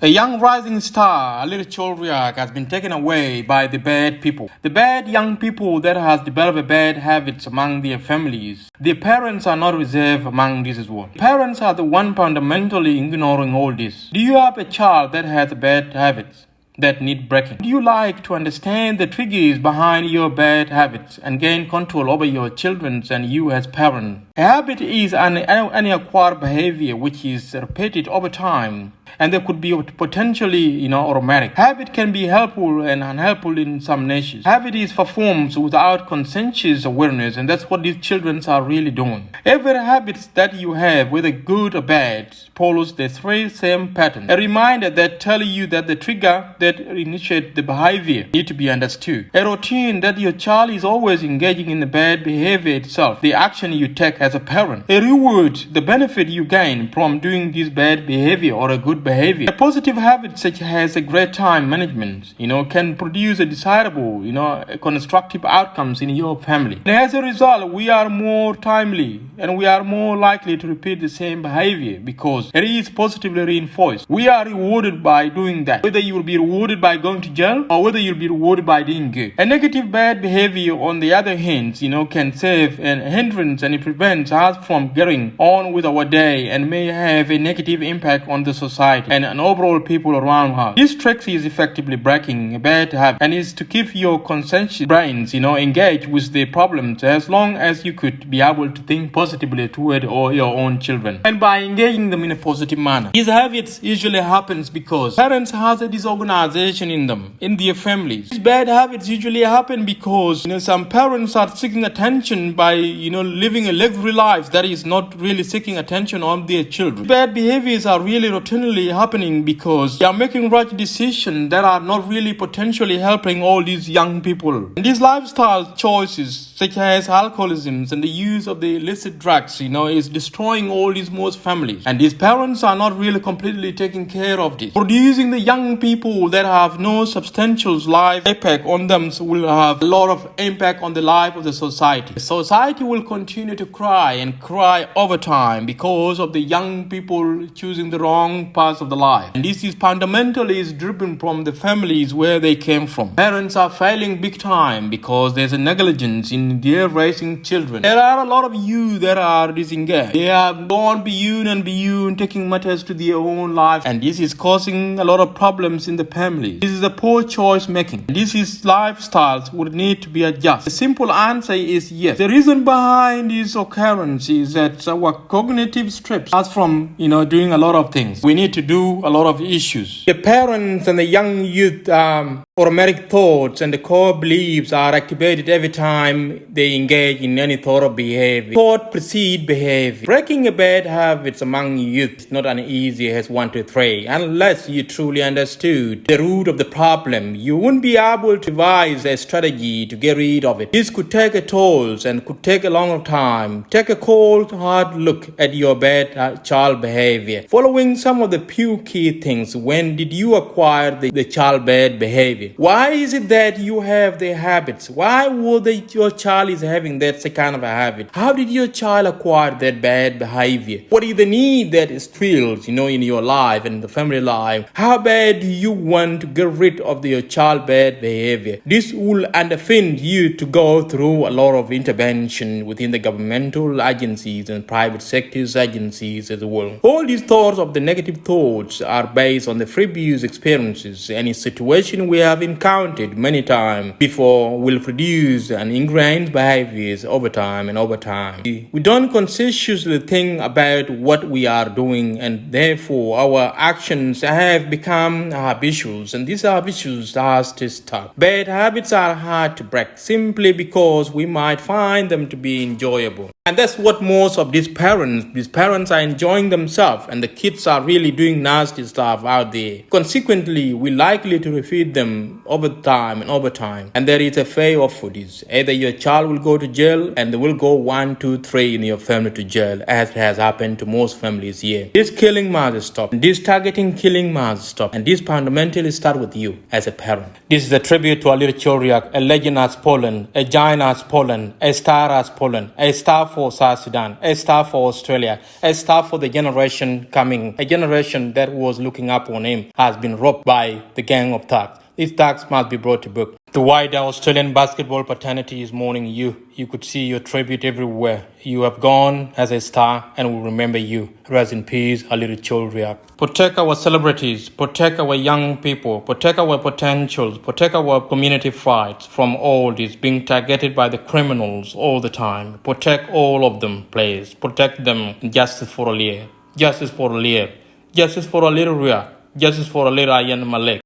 A young rising star, little Riak, has been taken away by the bad people. The bad young people that has developed bad habits among their families. Their parents are not reserved among this as well. Parents are the one fundamentally ignoring all this. Do you have a child that has bad habits that need breaking? Would you like to understand the triggers behind your bad habits and gain control over your children and you as parent? A habit is an acquired behavior which is repeated over time, and there could be potentially, automatic. Habit can be helpful and unhelpful in some nations. Habit is performed without conscientious awareness, and that's what these children are really doing. Every habit that you have, whether good or bad, follows the three same patterns. A reminder that tells you that the trigger that initiates the behavior need to be understood. A routine that your child is always engaging in the bad behavior itself, the action you take as a parent. A reward, the benefit you gain from doing this bad behavior or a good behavior. A positive habit such as a great time management, can produce a desirable, constructive outcomes in your family. And as a result, we are more timely and we are more likely to repeat the same behavior because it is positively reinforced. We are rewarded by doing that. Whether you will be rewarded by going to jail or whether you'll be rewarded by doing good. A negative bad behavior, on the other hand, can serve an hindrance and it prevents us from getting on with our day and may have a negative impact on the society and overall people around us. This trick is effectively breaking a bad habit and is to keep your conscious brains, engaged with the problems as long as you could be able to think positively toward your own children and by engaging them in a positive manner. These habits usually happens because parents have a disorganization in them, in their families. These bad habits usually happen because, some parents are seeking attention by, living a luxury life that is not really seeking attention on their children. Bad behaviors are really routinely happening because they are making rash decisions that are not really potentially helping all these young people. And these lifestyle choices, such as alcoholism and the use of the illicit drugs, is destroying all these most families. And these parents are not really completely taking care of this. Producing the young people that have no substantial life impact on them will have a lot of impact on the life of the society. The society will continue to cry over time because of the young people choosing the wrong path of the life. And this is fundamentally driven from the families where they came from. Parents are failing big time because there's a negligence in their raising children. There are a lot of youth that are disengaged. They have gone beyond taking matters to their own life, and this is causing a lot of problems in the family. This is a poor choice making. This is lifestyles would need to be adjusted. The simple answer is yes. The reason behind this occurrence is that our cognitive strips us from doing a lot of things. We need to do a lot of issues. The parents and the young youth automatic thoughts and the core beliefs are activated every time they engage in any thought or behavior. Thought precede behavior. Breaking a bad habits among youth is not as easy as 1, 2, 3. Unless you truly understood the root of the problem, you wouldn't be able to devise a strategy to get rid of it. This could take a toll and could take a long time. Take a cold, hard look at your bad child behavior. Following some of the few key things. When did you acquire the child bad behavior? Why is it that you have the habits? Why would your child is having that kind of a habit? How did your child acquire that bad behavior? What is the need that is filled, in your life and the family life? How bad do you want to get rid of your child bad behavior? This will underpin you to go through a lot of intervention within the governmental agencies and private sectors agencies as well. All these thoughts of the negative thoughts are based on the previous experiences. Any situation we have encountered many times before will produce an ingrained behaviors over time. We don't consciously think about what we are doing, and therefore our actions have become habitual, and these habituals has to stop. Bad habits are hard to break simply because we might find them to be enjoyable. And that's what most of these parents are enjoying themselves, and the kids are really doing nasty stuff out there. Consequently, we're likely to repeat them over time. And there is a payoff for this. Either your child will go to jail and they will go 1, 2, 3 in your family to jail, as has happened to most families here. This killing must stop. This targeting killing must stop. And this fundamentally start with you as a parent. This is a tribute to a little Riak, a legend as Poland, a giant as Poland, a star as Poland, a star for South Sudan, a star for Australia, a star for the generation coming, a generation institution that was looking up on him has been robbed by the gang of thugs. These thugs must be brought to book. The wider Australian basketball fraternity is mourning you. You could see your tribute everywhere. You have gone as a star and will remember you. Rest in peace, a little child Riak. Protect our celebrities, protect our young people, protect our potentials, protect our community fights from all this being targeted by the criminals all the time. Protect all of them, please. Protect them. Justice for Alir. Justice for Alir. Justice for a little Riak. Justice for a little Ayan Malek.